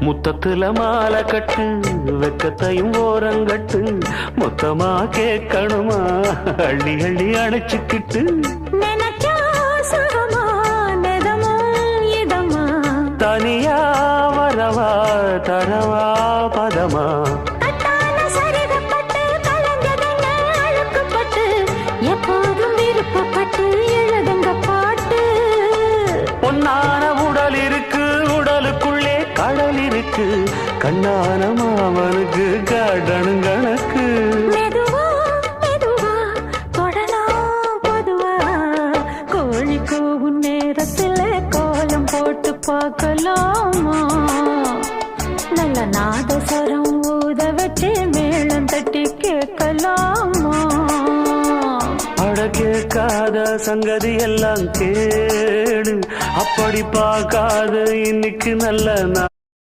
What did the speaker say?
முத்தத்துல மாலை கட்டு வெக்கத்தையும் ஓரங்கட்டு மொத்தமா கேட்கணுமா அள்ளி அள்ளி அணைச்சுக்கிட்டு தனியா வரவா தரவா பதமா எப்போதும் விருப்பப்பட்டு எழுதுங்க பாட்டு பொன்னான உடல் இருக்கு உடலுக்குள்ளே கடல் இருக்கு கண்ணான மாமனுக்கு காடணும் கணக்கு மெதுவா மெதுவா தொடலாம் பொதுவா கோழி கூவும் நேரத்துல கோலம் போட்டு பார்க்கலாமா நல்ல நாதஸ்வரம் ஊத வச்சு மேளம் தட்டி கேட்கலாமா அட கேட்காத சங்கதி எல்லாம் கேடு அப்படி பார்க்காத இன்னைக்கு நல்ல